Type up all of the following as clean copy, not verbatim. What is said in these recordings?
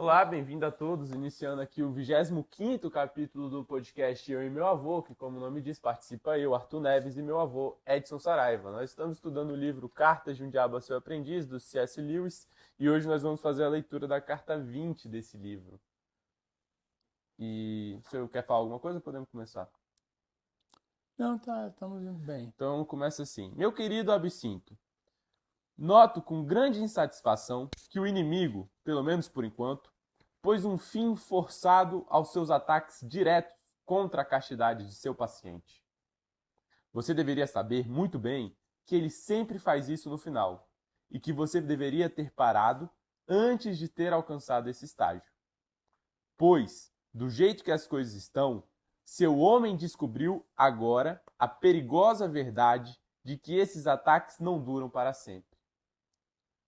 Olá, bem-vindo a todos, iniciando aqui o 25º capítulo do podcast Eu e Meu Avô, que, como o nome diz, participa eu, Arthur Neves, e meu avô, Edson Saraiva. Nós estamos estudando o livro Cartas de um Diabo a Seu Aprendiz, do C.S. Lewis, e hoje nós vamos fazer a leitura da carta 20 desse livro. E se eu quer falar alguma coisa, podemos começar. Não, estamos indo bem. Então começa assim. Meu querido Absinto, noto com grande insatisfação que o inimigo, pelo menos por enquanto, pôs um fim forçado aos seus ataques diretos contra a castidade de seu paciente. Você deveria saber muito bem que ele sempre faz isso no final, e que você deveria ter parado antes de ter alcançado esse estágio. Pois, do jeito que as coisas estão, seu homem descobriu agora a perigosa verdade de que esses ataques não duram para sempre.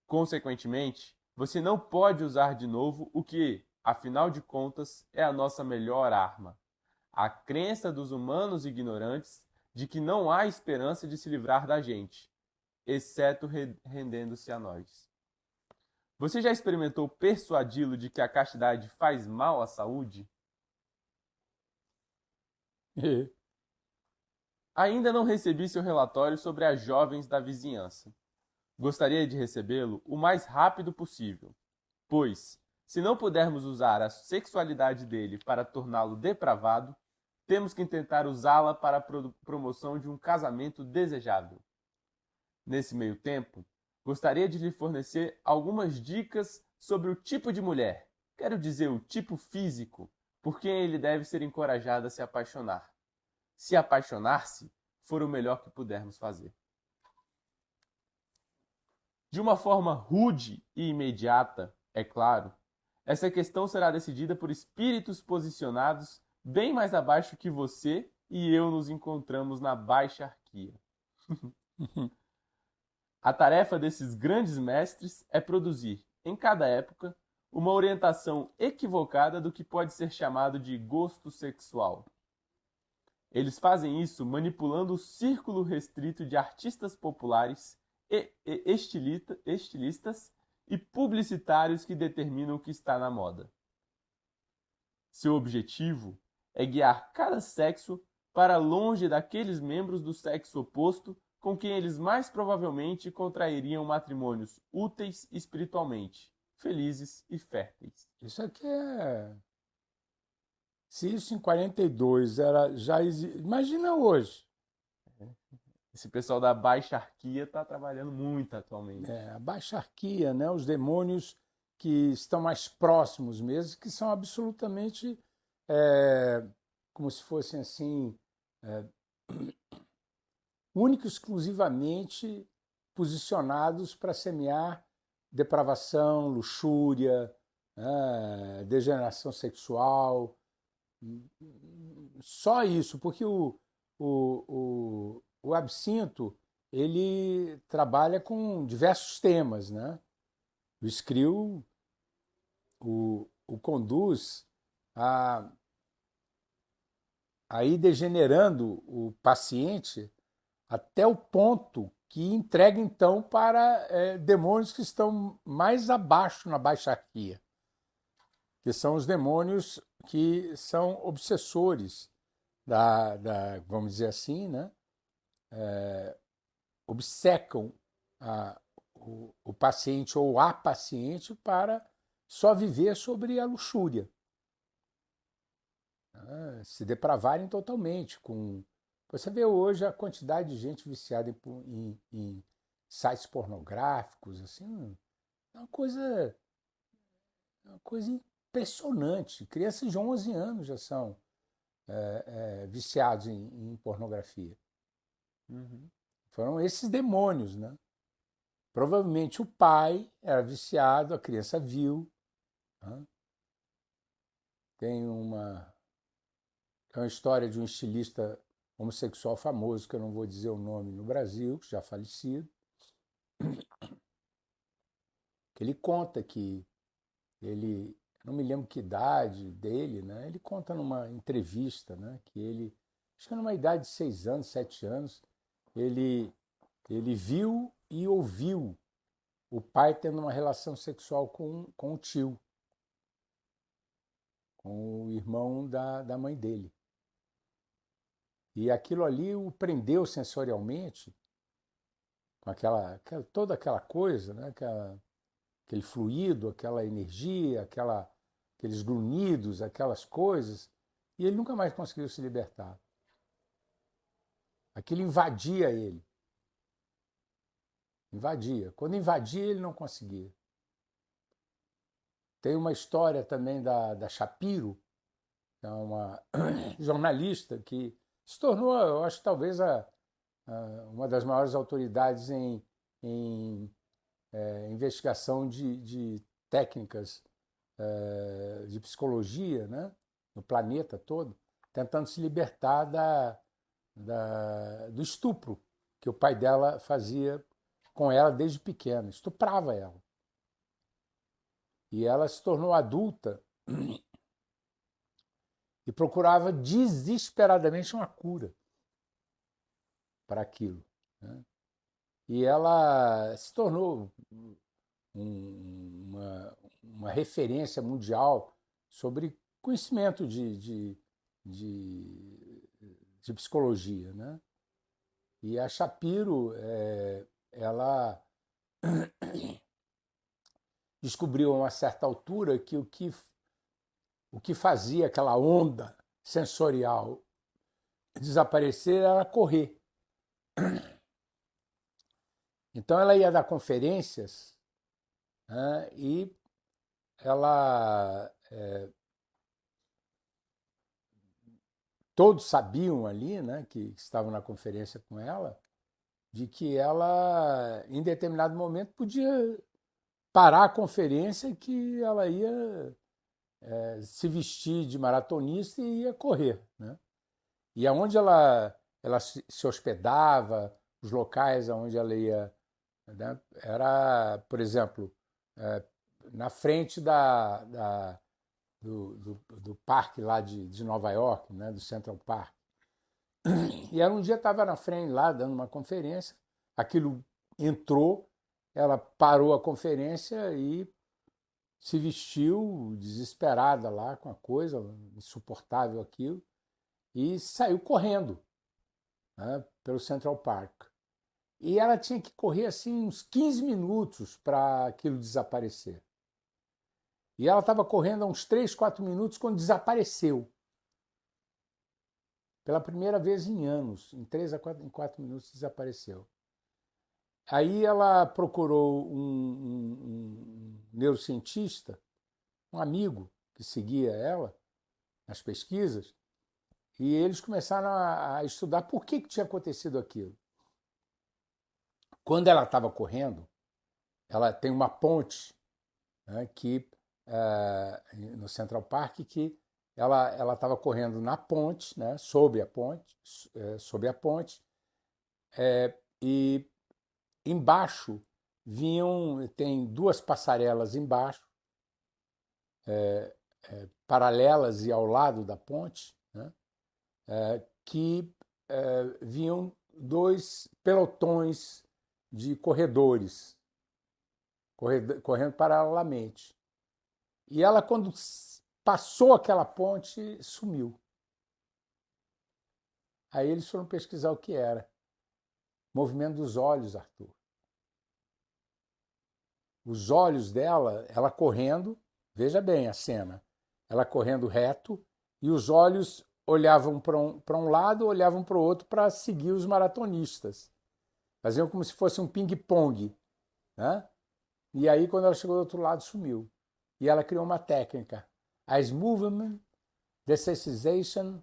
Consequentemente, você não pode usar de novo o que, afinal de contas, é a nossa melhor arma: a crença dos humanos ignorantes de que não há esperança de se livrar da gente, exceto rendendo-se a nós. Você já experimentou persuadi-lo de que a castidade faz mal à saúde? Ainda não recebi seu relatório sobre as jovens da vizinhança. Gostaria de recebê-lo o mais rápido possível, pois, se não pudermos usar a sexualidade dele para torná-lo depravado, temos que tentar usá-la para a promoção de um casamento desejável. Nesse meio tempo, gostaria de lhe fornecer algumas dicas sobre o tipo de mulher, quero dizer, o tipo físico, por quem ele deve ser encorajado a se apaixonar. Se apaixonar-se for o melhor que pudermos fazer. De uma forma rude e imediata, é claro, essa questão será decidida por espíritos posicionados bem mais abaixo que você e eu nos encontramos na baixarquia. A tarefa desses grandes mestres é produzir, em cada época, uma orientação equivocada do que pode ser chamado de gosto sexual. Eles fazem isso manipulando o círculo restrito de artistas populares e estilistas e publicitários que determinam o que está na moda. Seu objetivo é guiar cada sexo para longe daqueles membros do sexo oposto com quem eles mais provavelmente contrairiam matrimônios úteis espiritualmente, felizes e férteis. Isso aqui é. Se isso em 42 era já imagina hoje. Esse pessoal da baixarquia está trabalhando muito atualmente. A baixarquia, né? Os demônios que estão mais próximos mesmo, que são absolutamente como se fossem assim, único e exclusivamente posicionados para semear depravação, luxúria, degeneração sexual. Só isso, porque o absinto ele trabalha com diversos temas, né? O Skrill o conduz a ir degenerando o paciente até o ponto que entrega então para demônios que estão mais abaixo na baixarquia, que são os demônios que são obsessores vamos dizer assim, né? Obcecam o paciente ou a paciente para só viver sobre a luxúria, né? Se depravarem totalmente. Você vê hoje a quantidade de gente viciada em sites pornográficos, assim, é uma coisa impressionante. Crianças de 11 anos já são viciados em pornografia. Uhum. Foram esses demônios, né? Provavelmente o pai era viciado, a criança viu. Né? Tem uma história de um estilista homossexual famoso, que eu não vou dizer o nome, no Brasil, já falecido, que ele conta que ele, não me lembro que idade dele, né? Ele conta numa entrevista, né, que ele, acho que numa idade de 6 anos, 7 anos, ele viu e ouviu o pai tendo uma relação sexual com o tio. com o irmão da mãe dele. E aquilo ali o prendeu sensorialmente, com toda aquela coisa, né? Aquele fluido, aquela energia, aqueles grunhidos, aquelas coisas, e ele nunca mais conseguiu se libertar. Aquilo invadia ele. Invadia. Quando invadia, ele não conseguia. Tem uma história também da Shapiro, que é uma jornalista que se tornou, eu acho, talvez uma das maiores autoridades em investigação de técnicas de psicologia, né, no planeta todo, tentando se libertar do estupro que o pai dela fazia com ela desde pequena, estuprava ela. E ela se tornou adulta e procurava desesperadamente uma cura para aquilo, né? E ela se tornou uma referência mundial sobre conhecimento de psicologia, né? E a Shapiro, ela descobriu a uma certa altura que o que fazia aquela onda sensorial desaparecer era correr. Então ela ia dar conferências, né, e ela todos sabiam ali, né, que estavam na conferência com ela, de que ela em determinado momento podia parar a conferência e que ela ia se vestir de maratonista e ia correr, né? E aonde ela se hospedava, os locais aonde ela ia, né, era, por exemplo, na frente do parque lá de Nova York, né, do Central Park. E ela um dia estava na frente lá dando uma conferência, aquilo entrou, ela parou a conferência e se vestiu desesperada lá com a coisa, insuportável aquilo, e saiu correndo, né, pelo Central Park. E ela tinha que correr assim uns 15 minutos para aquilo desaparecer. E ela estava correndo há uns 3, 4 minutos quando desapareceu. Pela primeira vez em anos, em 3 a 4 minutos desapareceu. Aí ela procurou um neurocientista, um amigo que seguia ela nas pesquisas, e eles começaram a estudar por que tinha acontecido aquilo. Quando ela estava correndo, ela tem uma ponte, né, no Central Park, que ela estava correndo na ponte, né, sobre a ponte, e embaixo tem 2 passarelas embaixo, paralelas e ao lado da ponte, né, que vinham 2 pelotões de corredores correndo paralelamente. E ela, quando passou aquela ponte, sumiu. Aí eles foram pesquisar o que era. Movimento dos olhos, Arthur. Os olhos dela, ela correndo, veja bem a cena, ela correndo reto, e os olhos olhavam para um lado, olhavam para o outro para seguir os maratonistas. Faziam como se fosse um ping-pong, né? E aí, quando ela chegou do outro lado, sumiu. E ela criou uma técnica, Eyes Movement Desensitization,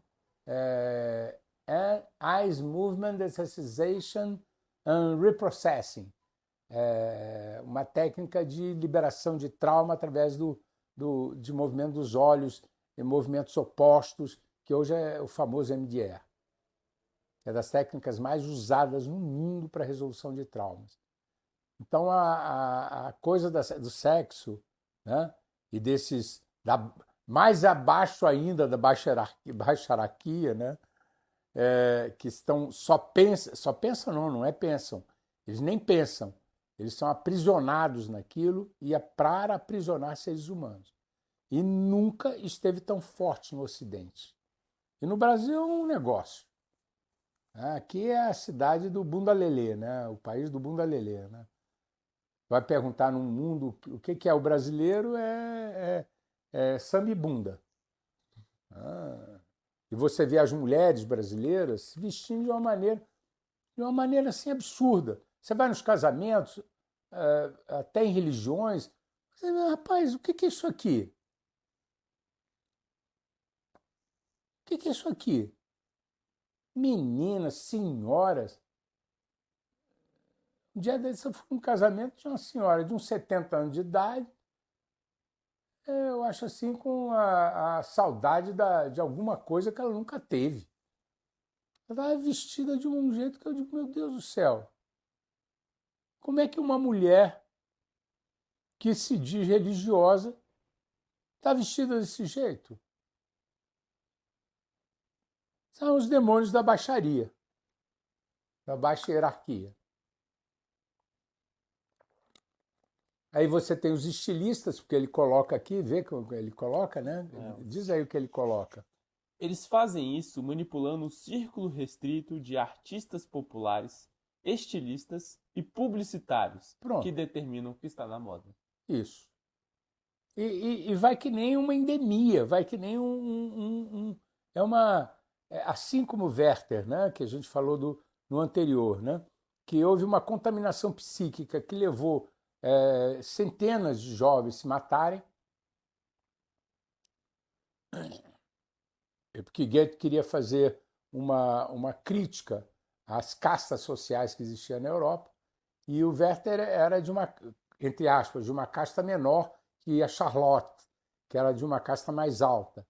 Eyes Movement Desensitization and Reprocessing, uma técnica de liberação de trauma através de movimento dos olhos e movimentos opostos, que hoje é o famoso MDR. É das técnicas mais usadas no mundo para a resolução de traumas. Então, a coisa do sexo, né, e desses, mais abaixo ainda da baixa hierarquia, né, que estão só pensam não é pensam, eles nem pensam, eles são aprisionados naquilo e é para aprisionar seres humanos. e nunca esteve tão forte no Ocidente. E no Brasil é um negócio. Aqui é a cidade do bunda lelê, né? O país do bunda lelê, né? Vai perguntar no mundo o que é o brasileiro, é samba e bunda. E você vê as mulheres brasileiras se vestindo de uma maneira assim absurda. Você vai nos casamentos, até em religiões, você vê, rapaz, o que é isso aqui? O que é isso aqui? Meninas, senhoras. Um dia desse eu fui num casamento de uma senhora de uns 70 anos de idade, eu acho assim, com a saudade de alguma coisa que ela nunca teve. Ela estava vestida de um jeito que eu digo, meu Deus do céu, como é que uma mulher que se diz religiosa está vestida desse jeito? São os demônios da baixaria, da baixa hierarquia. Aí você tem os estilistas, porque ele coloca aqui, vê como ele coloca, né? Diz aí o que ele coloca. Eles fazem isso manipulando um círculo restrito de artistas populares, estilistas e publicitários que determinam o que está na moda. Isso. E vai que nem uma endemia, vai que nem é uma... assim como o Werther, né, que a gente falou no anterior, né, que houve uma contaminação psíquica que levou centenas de jovens se matarem, porque Goethe queria fazer uma crítica às castas sociais que existiam na Europa, e o Werther era de uma, entre aspas, de uma casta menor que a Charlotte, que era de uma casta mais alta.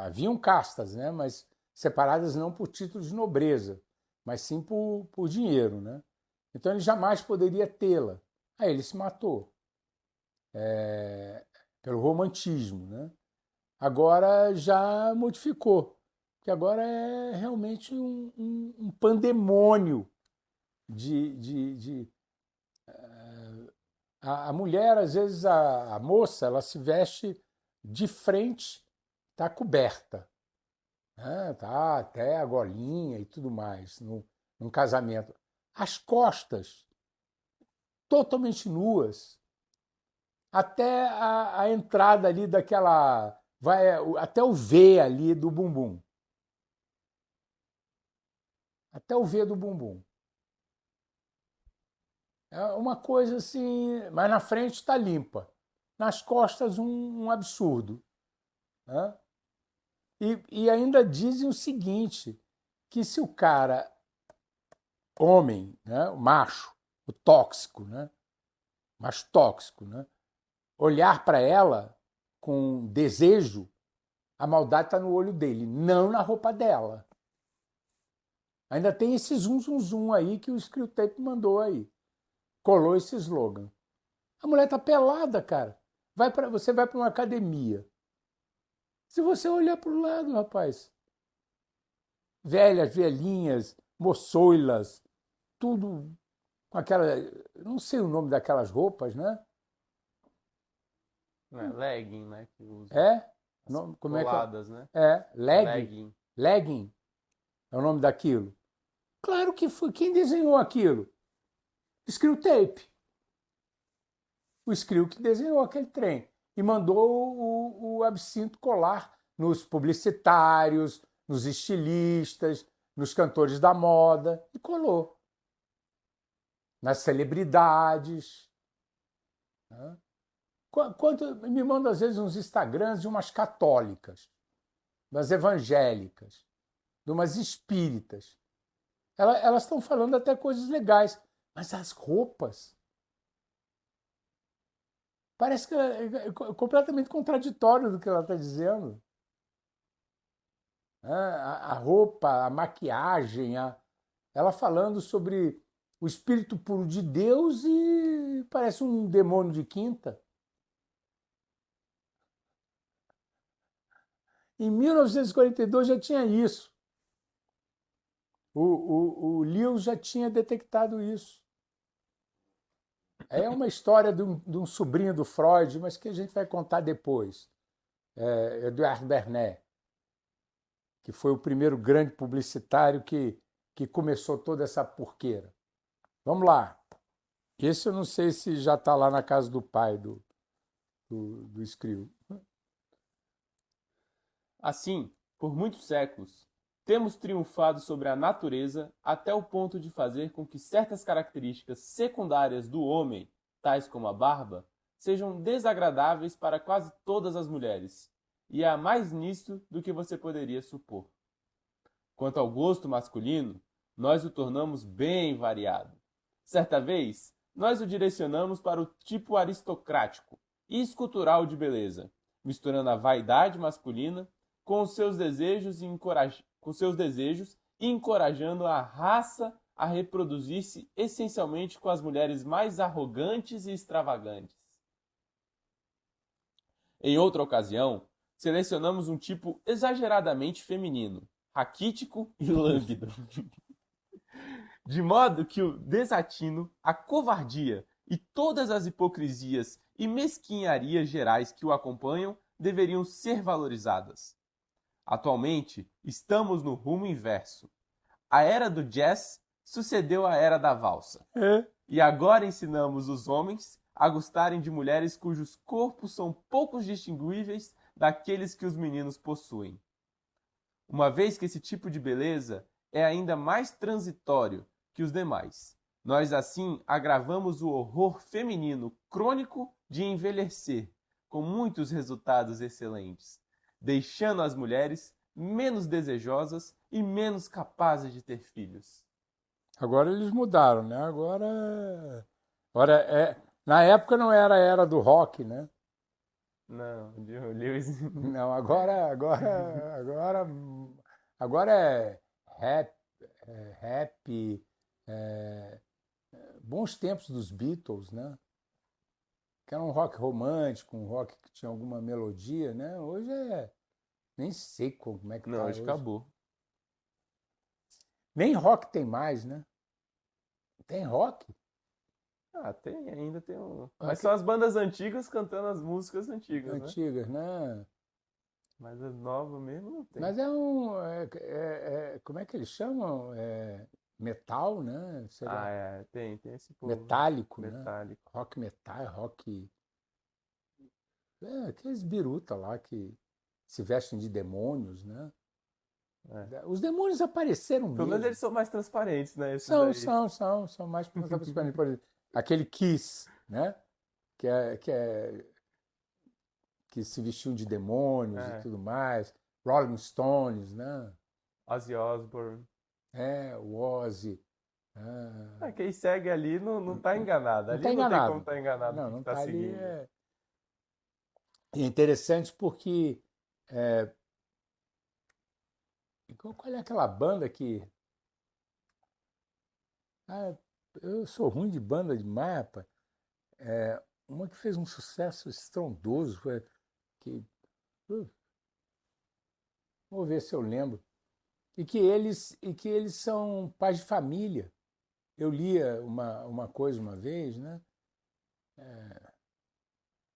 Haviam castas, né, mas separadas não por título de nobreza, mas sim por dinheiro, né? Então ele jamais poderia tê-la. Aí ele se matou pelo romantismo, né? Agora já modificou, que agora é realmente um pandemônio a mulher, às vezes, a moça, ela se veste de frente, está coberta, né? Tá até a golinha e tudo mais, num casamento. As costas, totalmente nuas, até a entrada ali daquela... vai até o V ali do bumbum. Até o V do bumbum. É uma coisa assim, mas na frente está limpa. Nas costas, um absurdo. Né? E ainda dizem o seguinte, que se o cara, homem, né, o macho, o tóxico, né, macho tóxico, né, olhar para ela com desejo, a maldade está no olho dele, não na roupa dela. Ainda tem esse zum aí que o Screwtape mandou aí. Colou esse slogan. A mulher tá pelada, cara. Você vai para uma academia. Se você olhar para o lado, rapaz, velhas, velhinhas, moçoilas, tudo com aquela... não sei o nome daquelas roupas, né? Legging, né? Que usa. Como coladas, né? Legging. Legging é o nome daquilo. Claro que foi. Quem desenhou aquilo? Screwtape. O Screw que desenhou aquele trem. E mandou o absinto colar nos publicitários, nos estilistas, nos cantores da moda. E colou. Nas celebridades. Me manda às vezes uns Instagrams de umas católicas, das evangélicas, de umas espíritas. Elas estão falando até coisas legais, mas as roupas parece que é completamente contraditório do que ela está dizendo. A roupa, a maquiagem, ela falando sobre o espírito puro de Deus e parece um demônio de quinta. Em 1942 já tinha isso. O Lewis já tinha detectado isso. É uma história de um sobrinho do Freud, mas que a gente vai contar depois. Edouard Bernet, que foi o primeiro grande publicitário que começou toda essa porqueira. Vamos lá. Esse eu não sei se já está lá na casa do pai do Escrio. Assim, por muitos séculos, temos triunfado sobre a natureza até o ponto de fazer com que certas características secundárias do homem, tais como a barba, sejam desagradáveis para quase todas as mulheres, e há mais nisso do que você poderia supor. Quanto ao gosto masculino, nós o tornamos bem variado. Certa vez, nós o direcionamos para o tipo aristocrático e escultural de beleza, misturando a vaidade masculina com os seus desejos e encorajando a raça a reproduzir-se essencialmente com as mulheres mais arrogantes e extravagantes. Em outra ocasião, selecionamos um tipo exageradamente feminino, raquítico e lânguido, de modo que o desatino, a covardia e todas as hipocrisias e mesquinharias gerais que o acompanham deveriam ser valorizadas. Atualmente, estamos no rumo inverso. A era do jazz sucedeu à era da valsa. E agora ensinamos os homens a gostarem de mulheres cujos corpos são poucos distinguíveis daqueles que os meninos possuem. Uma vez que esse tipo de beleza é ainda mais transitório que os demais, nós assim agravamos o horror feminino crônico de envelhecer, com muitos resultados excelentes, deixando as mulheres menos desejosas e menos capazes de ter filhos. Agora eles mudaram, né? Na época não era a era do rock, né? Não, Lewis. Não, agora rap, é, bons tempos dos Beatles, né? Que era um rock romântico, um rock que tinha alguma melodia, né? Hoje nem sei como é que Não, tá hoje hoje. acabou. Nem rock tem mais, né? Tem rock? Ainda tem um. Mas são as bandas antigas cantando as músicas antigas, né? Antigas, né? Mas as novas mesmo não tem. Mas como é que eles chamam? Metal, né? Sei lá. Tem esse povo. Metálico, né? Metálico. Rock metal, rock. Aqueles biruta lá que se vestem de demônios, né? Os demônios apareceram Pelo menos mesmo. eles são mais transparentes, né? São mais transparentes. Por exemplo, aquele Kiss, né? Que se vestiam de demônios e tudo mais. Rolling Stones, né? Ozzy Osbourne. O Ozzy. Quem segue ali não tá enganado. Ali não tem como estar enganado. Não tá ali. seguindo. É interessante porque qual é aquela banda que... eu sou ruim de banda demais, rapaz. Uma que fez um sucesso estrondoso, vou ver se eu lembro. E que eles são pais de família. Eu lia uma coisa uma vez, né?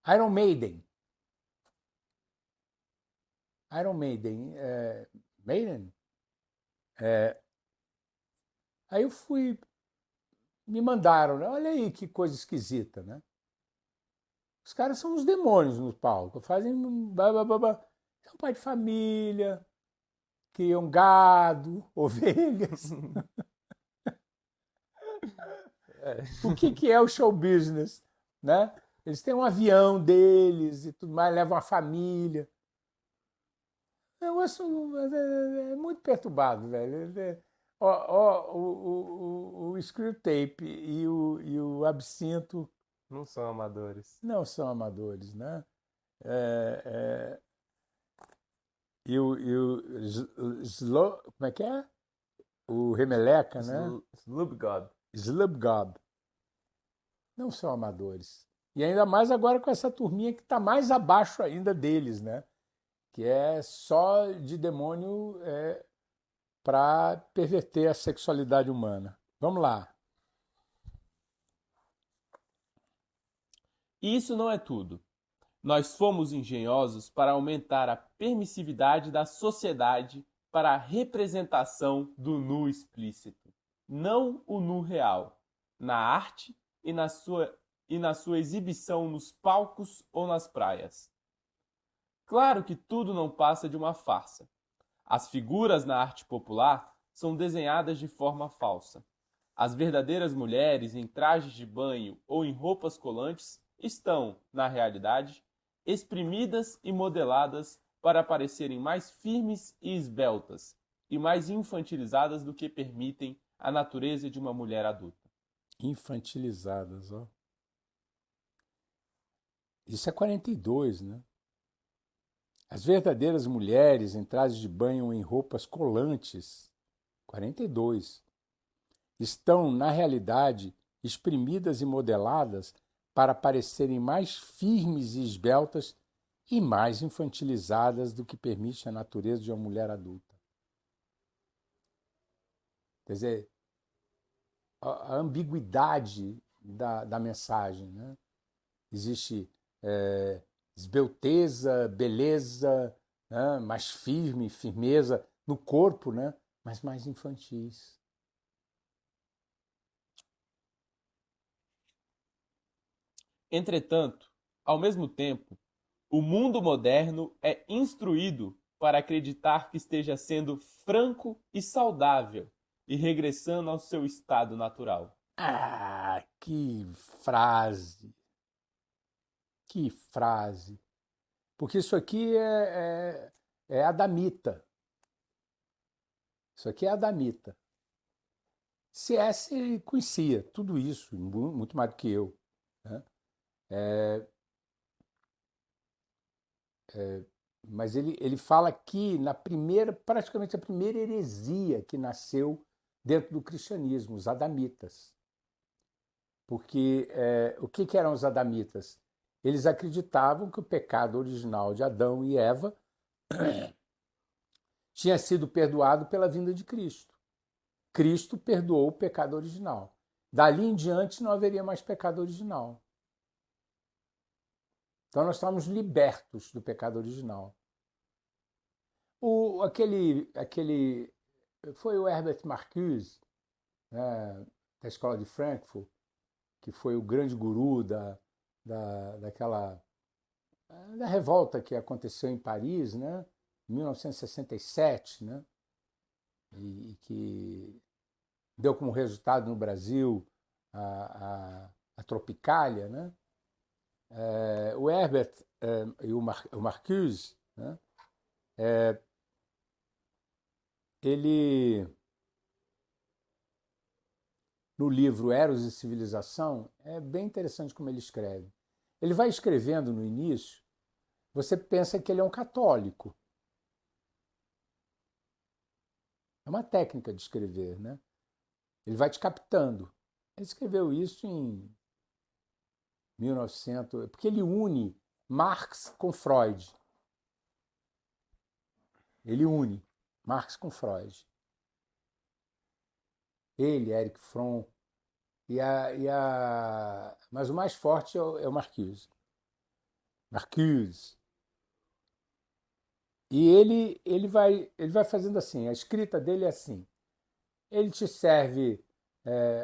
Iron Maiden. Maiden? Aí eu fui... Me mandaram, né? Olha aí que coisa esquisita, né? Os caras são os demônios no palco. Fazem... São pai de família, criam gado, ovelhas. O que é o show business, né? Eles têm um avião deles e tudo mais, levam a família. O negócio é muito perturbado, velho. O Screw Tape e o Absinto não são amadores. Não são amadores, né? Como é que é? O Remeleca, né? Slubgob. Não são amadores. E ainda mais agora com essa turminha que está mais abaixo ainda deles, né? Que é só de demônio para perverter a sexualidade humana. Vamos lá. E isso não é tudo. Nós fomos engenhosos para aumentar a permissividade da sociedade para a representação do nu explícito, não o nu real, na arte e na sua exibição nos palcos ou nas praias. Claro que tudo não passa de uma farsa. As figuras na arte popular são desenhadas de forma falsa. As verdadeiras mulheres em trajes de banho ou em roupas colantes estão, na realidade, exprimidas e modeladas para parecerem mais firmes e esbeltas, e mais infantilizadas do que permitem a natureza de uma mulher adulta. Infantilizadas, ó. Isso é 42, né? As verdadeiras mulheres em trajes de banho ou em roupas colantes, 42, estão, na realidade, exprimidas e modeladas para parecerem mais firmes e esbeltas e mais infantilizadas do que permite a natureza de uma mulher adulta. Quer dizer, a ambiguidade da mensagem, né? Existe esbelteza, beleza, né? Mais firme, firmeza no corpo, né? Mas mais infantis. Entretanto, ao mesmo tempo, o mundo moderno é instruído para acreditar que esteja sendo franco e saudável e regressando ao seu estado natural. Ah, que frase! Que frase! Porque isso aqui é adamita. Isso aqui é adamita. C.S. conhecia tudo isso, muito mais do que eu, né? Mas ele fala aqui na primeira, praticamente a primeira heresia que nasceu dentro do cristianismo, os adamitas. Porque o que eram os adamitas? Eles acreditavam que o pecado original de Adão e Eva tinha sido perdoado pela vinda de Cristo. Cristo perdoou o pecado original. Dali em diante não haveria mais pecado original. Então nós estamos libertos do pecado original. Foi o Herbert Marcuse, né, da Escola de Frankfurt, que foi o grande guru da revolta que aconteceu em Paris, né, em 1967, né, e que deu como resultado no Brasil a Tropicália, né? O Herbert e o Marcuse, né, ele, no livro Eros e Civilização, é bem interessante como ele escreve. Ele vai escrevendo no início, você pensa que ele é um católico. É uma técnica de escrever, né? Ele vai te captando. Ele escreveu isso em 1900, porque ele une Marx com Freud. Ele une Marx com Freud. Ele, Erich Fromm, mas o mais forte é o Marcuse. Marcuse. E ele vai fazendo assim, a escrita dele é assim. Ele te serve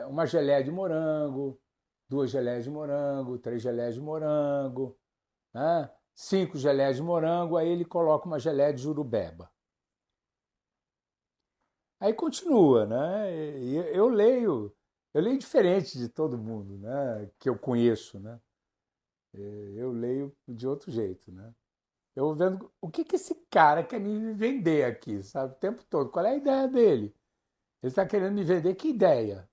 uma geleia de morango, 2 geleias de morango, 3 geleias de morango, né? 5 geleias de morango, aí ele coloca uma geleia de jurubeba. Aí continua, né? Eu leio diferente de todo mundo, né? Que eu conheço, né? Eu leio de outro jeito, né? Eu vou vendo o que esse cara quer me vender aqui, sabe? O tempo todo. Qual é a ideia dele? Ele está querendo me vender que ideia?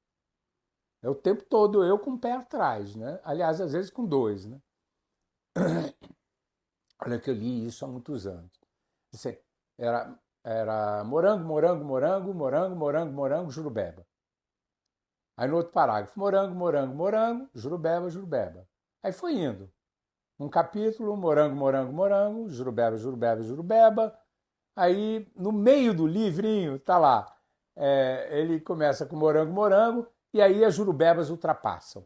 É o tempo todo eu com o pé atrás, né? Aliás, às vezes com 2, né? Olha que eu li isso há muitos anos. Era morango, morango, morango, morango, morango, morango, jurubeba. Aí no outro parágrafo, morango, morango, morango, jurubeba, jurubeba. Aí foi indo. Um capítulo, morango, morango, morango, jurubeba, jurubeba, jurubeba. Aí no meio do livrinho, tá lá, ele começa com morango, morango, e aí as jurubebas ultrapassam.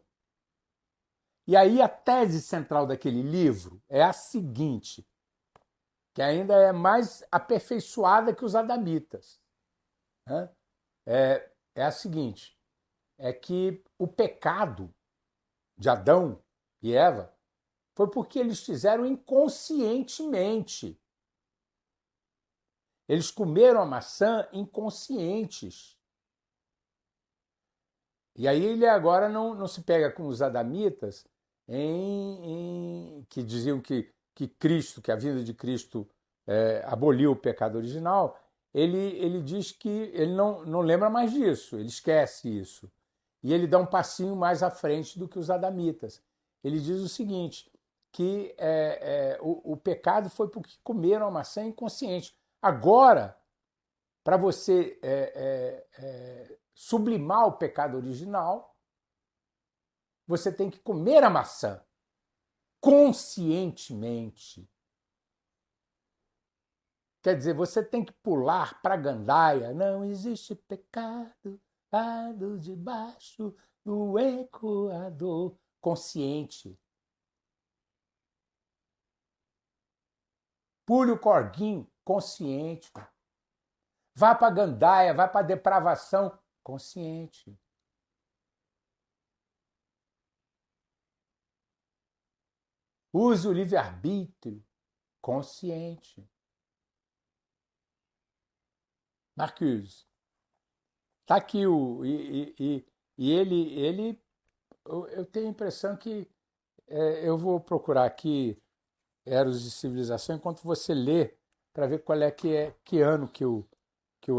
E aí a tese central daquele livro é a seguinte, que ainda é mais aperfeiçoada que os adamitas, né? É a seguinte, é que o pecado de Adão e Eva foi porque eles fizeram inconscientemente. Eles comeram a maçã inconscientes. E aí ele agora não se pega com os adamitas que diziam que Cristo, que a vinda de Cristo aboliu o pecado original. Ele diz que ele não lembra mais disso, ele esquece isso. E ele dá um passinho mais à frente do que os adamitas. Ele diz o seguinte, que o pecado foi porque comeram a maçã inconsciente. Agora, para você sublimar o pecado original, você tem que comer a maçã conscientemente. Quer dizer, você tem que pular para a gandaia. Não existe pecado lado debaixo do ecoador. Consciente. Pule o corguinho. Consciente. Vá para a gandaia, vá para a depravação. Consciente. Use o livre-arbítrio. Consciente. Marcuse. Está aqui ele eu tenho a impressão que eu vou procurar aqui Eros de Civilização enquanto você lê para ver qual que ano que o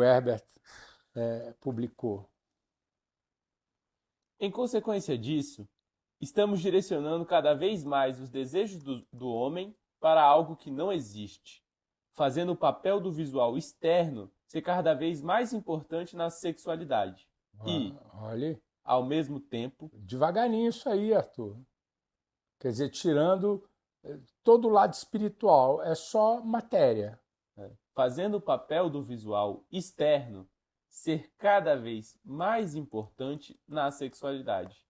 Herbert publicou. Em consequência disso, estamos direcionando cada vez mais os desejos do homem para algo que não existe, fazendo o papel do visual externo ser cada vez mais importante na sexualidade. E, olha, ao mesmo tempo, devagarinho isso aí, Arthur. Quer dizer, tirando todo o lado espiritual, é só matéria. Fazendo o papel do visual externo ser cada vez mais importante na sexualidade.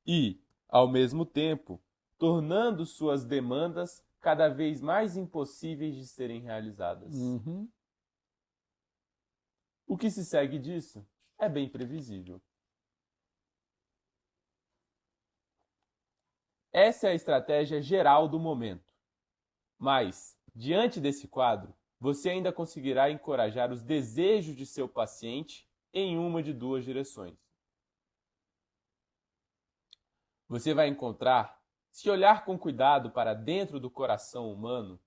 E, ao mesmo tempo, tornando suas demandas cada vez mais impossíveis de serem realizadas. Uhum. O que se segue disso é bem previsível. Essa é a estratégia geral do momento. Mas, diante desse quadro, você ainda conseguirá encorajar os desejos de seu paciente em uma de duas direções. Você vai encontrar, se olhar com cuidado para dentro do coração humano,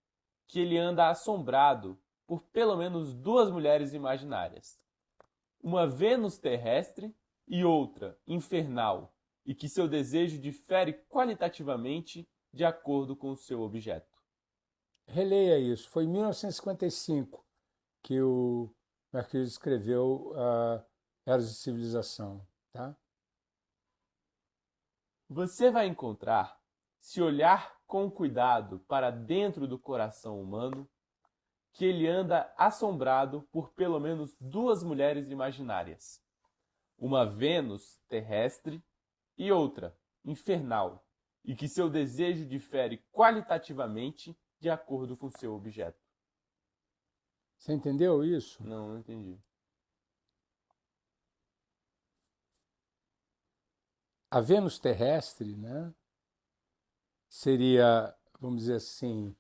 que ele anda assombrado por pelo menos duas mulheres imaginárias. Uma Vênus terrestre e outra infernal, e que seu desejo difere qualitativamente de acordo com o seu objeto. Releia isso. Foi em 1955 que o Marcuse escreveu Eros de Civilização. Tá? Você vai encontrar, se olhar com cuidado para dentro do coração humano, que ele anda assombrado por pelo menos duas mulheres imaginárias. Uma Vênus terrestre e outra infernal, e que seu desejo difere qualitativamente de acordo com seu objeto. Você entendeu isso? Não entendi. A Vênus terrestre, né, seria, vamos dizer assim,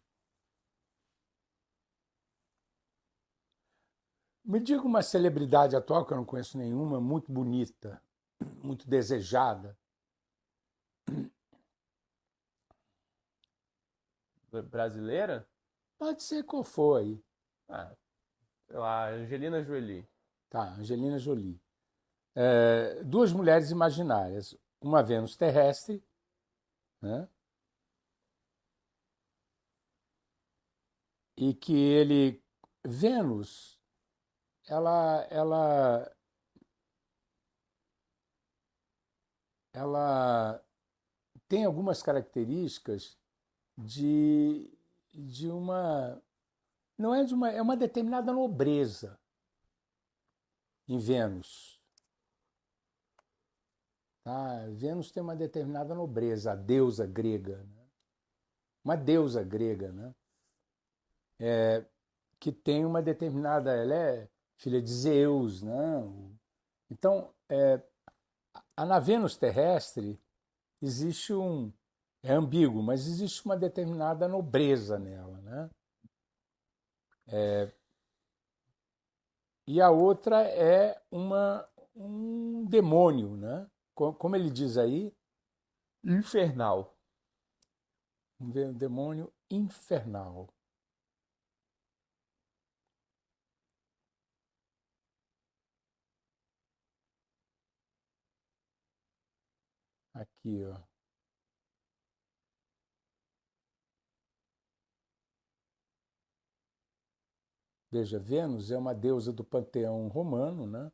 me diga uma celebridade atual, que eu não conheço nenhuma, muito bonita, muito desejada. Brasileira? Pode ser qual for aí. Sei lá, Angelina Jolie. Tá, Angelina Jolie. Duas mulheres imaginárias. Uma Vênus terrestre, né? E que ele... Vênus, ela tem algumas características de uma... Não é de uma... É uma determinada nobreza em Vênus. Vênus tem uma determinada nobreza, a deusa grega, né? Uma deusa grega, né? Que tem uma determinada, ela é filha de Zeus, né? Então, na Vênus terrestre existe é ambíguo, mas existe uma determinada nobreza nela, né? E a outra é um demônio, né? Como ele diz aí, Infernal. um demônio infernal. Aqui, ó. Veja, Vênus é uma deusa do panteão romano, né?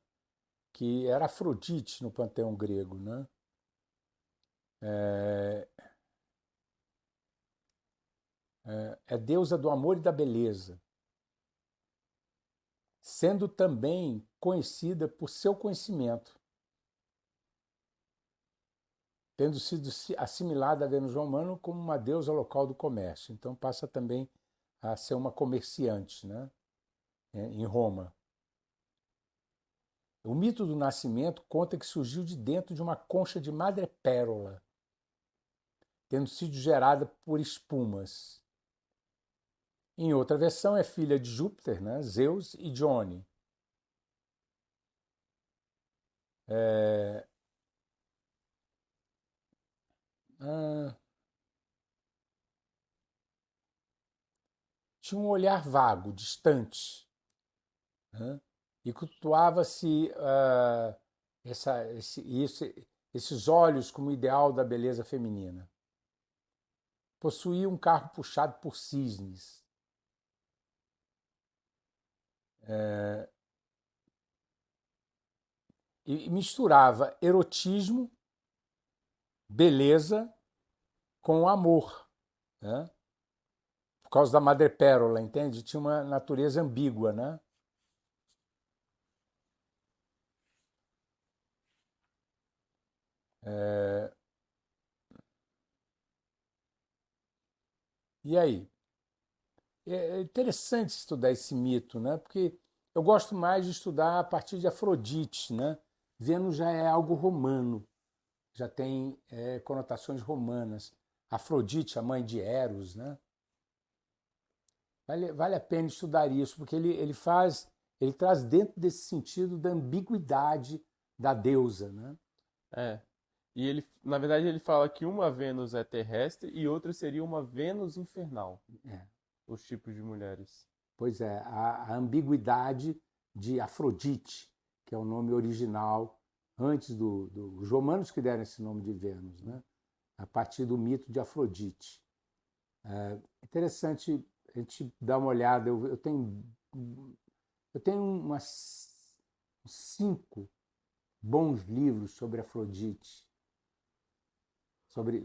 Que era Afrodite no panteão grego, né? É deusa do amor e da beleza, sendo também conhecida por seu conhecimento, tendo sido assimilada a Vênus romano como uma deusa local do comércio. Então passa também a ser uma comerciante, né? Em Roma. O mito do nascimento conta que surgiu de dentro de uma concha de madrepérola, tendo sido gerada por espumas. Em outra versão, é filha de Júpiter, né? Zeus e Dione. Tinha um olhar vago, distante, né? E cultuava-se esses olhos como ideal da beleza feminina. Possuía um carro puxado por cisnes. E misturava erotismo, beleza, com amor, né? Por causa da madrepérola, entende? Tinha uma natureza ambígua, né? E aí? É interessante estudar esse mito, né? Porque eu gosto mais de estudar a partir de Afrodite, né? Vênus já é algo romano, já tem conotações romanas. Afrodite, a mãe de Eros, né? Vale a pena estudar isso, porque ele traz dentro desse sentido da ambiguidade da deusa, né? É. E ele, na verdade, ele fala que uma Vênus é terrestre e outra seria uma Vênus infernal. É. Os tipos de mulheres. Pois é, a ambiguidade de Afrodite, que é o nome original, antes dos romanos que deram esse nome de Vênus, né? A partir do mito de Afrodite. É interessante a gente dar uma olhada. Eu tenho umas 5 bons livros sobre Afrodite,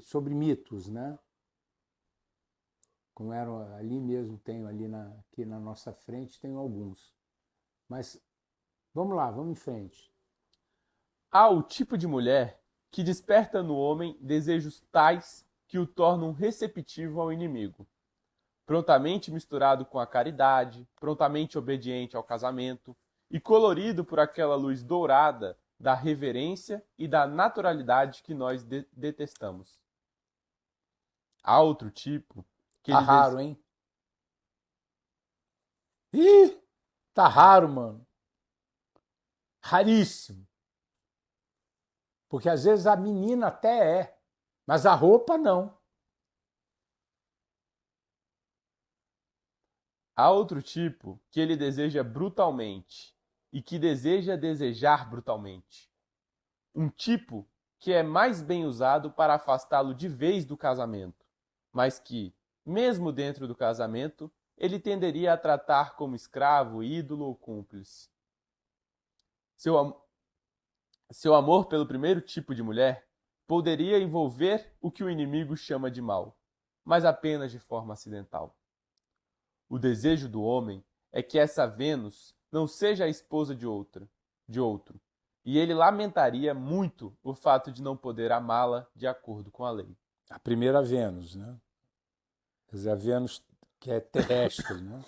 sobre mitos, né? Como eram ali mesmo, tenho aqui na nossa frente, tenho alguns. Mas vamos lá, vamos em frente. Há o tipo de mulher que desperta no homem desejos tais que o tornam receptivo ao inimigo, prontamente misturado com a caridade, prontamente obediente ao casamento e colorido por aquela luz dourada da reverência e da naturalidade que nós detestamos. Há outro tipo que Tá ele raro, hein? Ih, tá raro, mano. Raríssimo. Porque às vezes a menina até mas a roupa não. Há outro tipo que ele deseja brutalmente e que deseja desejar brutalmente. Um tipo que é mais bem usado para afastá-lo de vez do casamento, mas que, mesmo dentro do casamento, ele tenderia a tratar como escravo, ídolo ou cúmplice. Seu amor pelo primeiro tipo de mulher poderia envolver o que o inimigo chama de mal, mas apenas de forma acidental. O desejo do homem é que essa Vênus não seja a esposa de outro, e ele lamentaria muito o fato de não poder amá-la de acordo com a lei. A primeira Vênus, né? Quer dizer, a Vênus que é terrestre, né?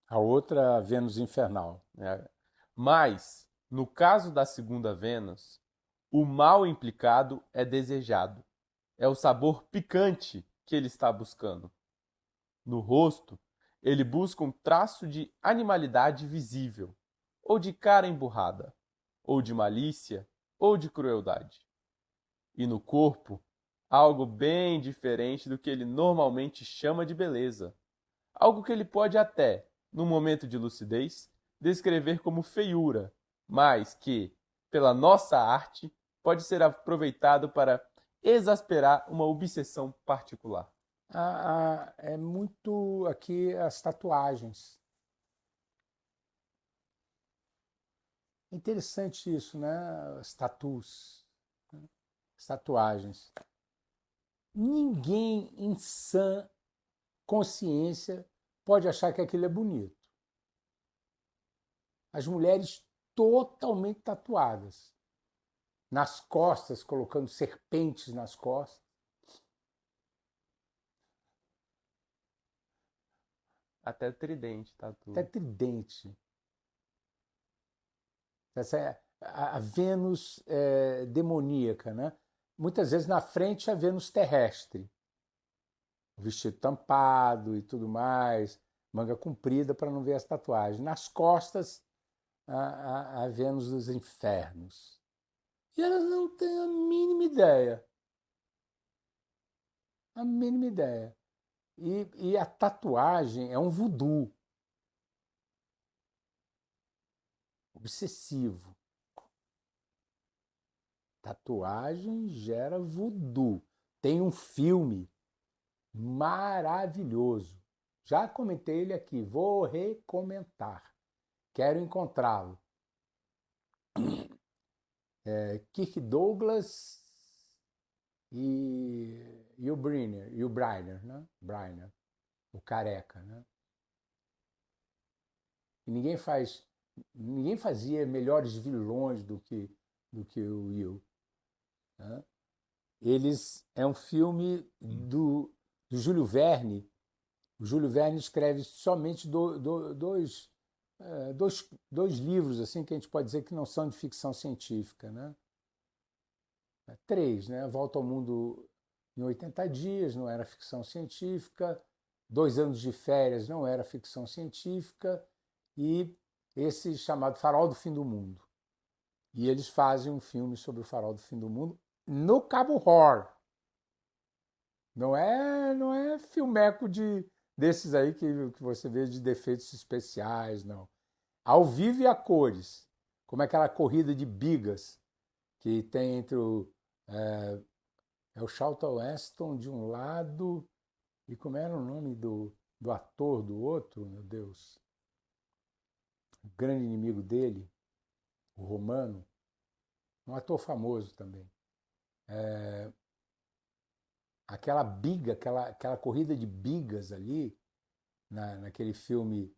A outra, a Vênus infernal. Mas, no caso da segunda Vênus, o mal implicado é desejado. É o sabor picante que ele está buscando. No rosto, ele busca um traço de animalidade visível, ou de cara emburrada, ou de malícia, ou de crueldade. E no corpo, algo bem diferente do que ele normalmente chama de beleza. Algo que ele pode até, num momento de lucidez, descrever como feiura, mas que, pela nossa arte, pode ser aproveitado para exasperar uma obsessão particular. É muito aqui as tatuagens. É interessante isso, né? As tatus, né? As tatuagens. Ninguém em sã consciência pode achar que aquilo é bonito. As mulheres totalmente tatuadas, nas costas, colocando serpentes nas costas. Até tridente, tatu. Até tridente. Essa é a Vênus demoníaca, né? Muitas vezes na frente a Vênus terrestre, o vestido tampado e tudo mais, manga comprida para não ver as tatuagens. Nas costas a Vênus dos infernos. E elas não têm a mínima ideia. A mínima ideia. E a tatuagem é um voodoo obsessivo. Tatuagem gera voodoo. Tem um filme maravilhoso. Já comentei ele aqui, vou recomentar. Quero encontrá-lo. Kirk Douglas e o Briner, né? Briner, o careca, né? E ninguém fazia melhores vilões do que o Will, né? É um filme do Júlio Verne. O Júlio Verne escreve somente dois livros assim que a gente pode dizer que não são de ficção científica, né? Três, né? Volta ao Mundo em 80 Dias, não era ficção científica. 2 Anos de Férias, não era ficção científica. E esse chamado Farol do Fim do Mundo. E eles fazem um filme sobre o Farol do Fim do Mundo no Cabo Horn. Não é filmeco desses aí que você vê de defeitos especiais, não. Ao vivo e a cores. Como é aquela corrida de bigas que tem entre o Charlton Heston de um lado e como era o nome do ator do outro, meu Deus? O grande inimigo dele, o Romano, um ator famoso também. Aquela biga, aquela corrida de bigas ali, naquele filme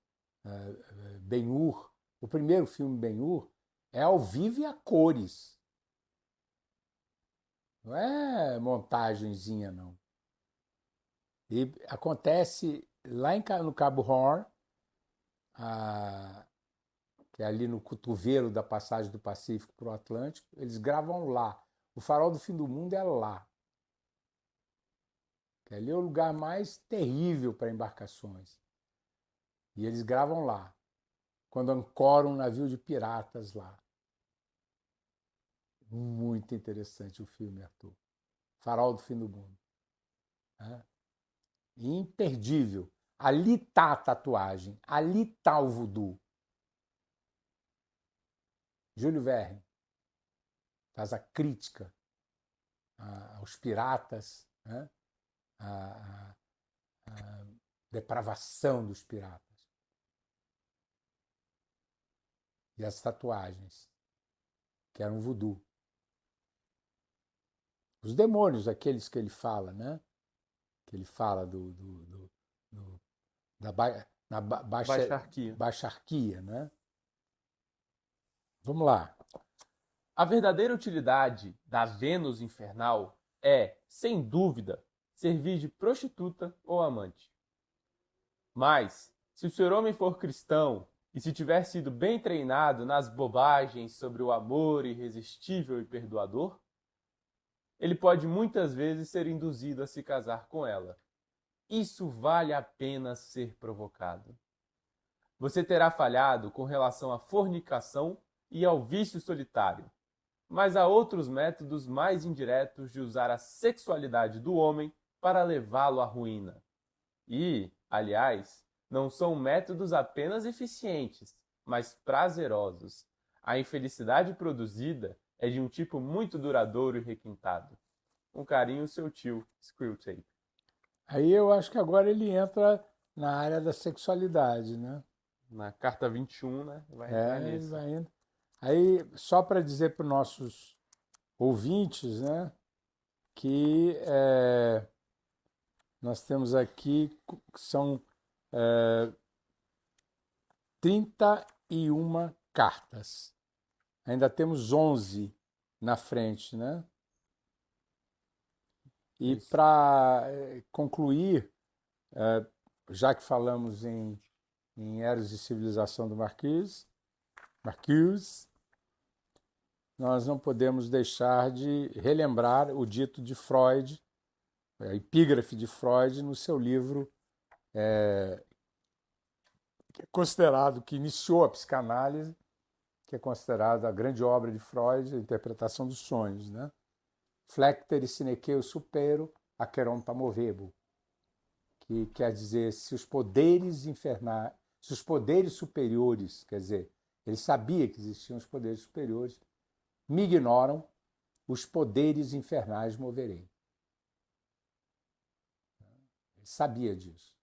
Ben-Hur, o primeiro filme Ben-Hur, é ao vivo e a cores. Não é montagenzinha, não. E acontece lá no Cabo Horn, que é ali no cotovelo da passagem do Pacífico para o Atlântico, eles gravam lá. O Farol do Fim do Mundo é lá. Que ali é o lugar mais terrível para embarcações. E eles gravam lá, quando ancoram um navio de piratas lá. Muito interessante o filme, Arthur. Farol do Fim do Mundo. Imperdível. Ali está a tatuagem, ali está o voodoo. Júlio Verne faz a crítica aos piratas, né? a depravação dos piratas. E as tatuagens, que eram voodoo. Os demônios, aqueles que ele fala, né? Que ele fala da baixarquia, né? Vamos lá. A verdadeira utilidade da Vênus infernal é, sem dúvida, servir de prostituta ou amante. Mas, se o senhor homem for cristão e se tiver sido bem treinado nas bobagens sobre o amor irresistível e perdoador, ele pode muitas vezes ser induzido a se casar com ela. Isso vale a pena ser provocado. Você terá falhado com relação à fornicação e ao vício solitário, mas há outros métodos mais indiretos de usar a sexualidade do homem para levá-lo à ruína. E, aliás, não são métodos apenas eficientes, mas prazerosos. A infelicidade produzida é de um tipo muito duradouro e requintado. Com carinho, seu tio, Screwtape. Aí eu acho que agora ele entra na área da sexualidade, né? Na carta 21, né? Vai entrar Ele nisso. vai indo. Aí, só para dizer para os nossos ouvintes, né, que nós temos aqui, são 31 cartas. Ainda temos 11 na frente, né? E Isso. para concluir, já que falamos em Eros e Civilização do Marquise, nós não podemos deixar de relembrar o dito de Freud, a epígrafe de Freud no seu livro que é considerado, que iniciou a psicanálise, que é considerado a grande obra de Freud, a interpretação dos sonhos, né? Flectere sineceu supero aqueronta movebo, que quer dizer, se os poderes infernais, se os poderes superiores, quer dizer, ele sabia que existiam os poderes superiores, me ignoram, os poderes infernais moverei. Ele sabia disso.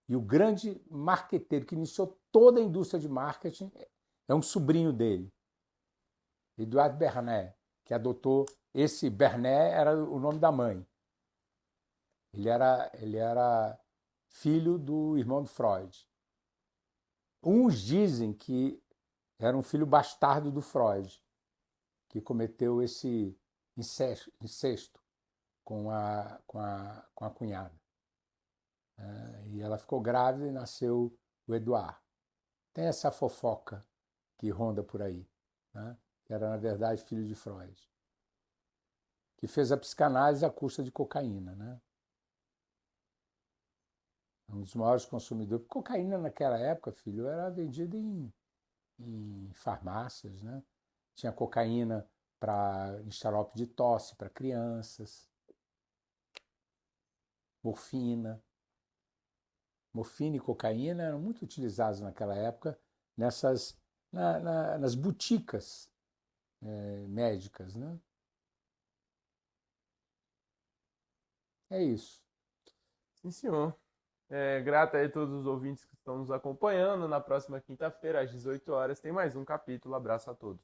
E o grande marqueteiro que iniciou toda a indústria de marketing é um sobrinho dele, Edouard Bernet, que adotou esse Bernet, era o nome da mãe. Ele era filho do irmão de Freud. Uns dizem que era um filho bastardo do Freud, que cometeu esse incesto com a cunhada. E ela ficou grávida e nasceu o Eduard. Tem essa fofoca que ronda por aí, né? Que era, na verdade, filho de Freud, que fez a psicanálise à custa de cocaína, né? Um dos maiores consumidores. Cocaína naquela época, filho, era vendida em farmácias, né? Tinha cocaína em xarope de tosse para crianças, morfina. Morfina e cocaína eram muito utilizados naquela época nas boticas médicas, né? É isso. Sim, senhor. Grato aí a todos os ouvintes que estão nos acompanhando. Na próxima quinta-feira, às 18 horas, tem mais um capítulo. Abraço a todos.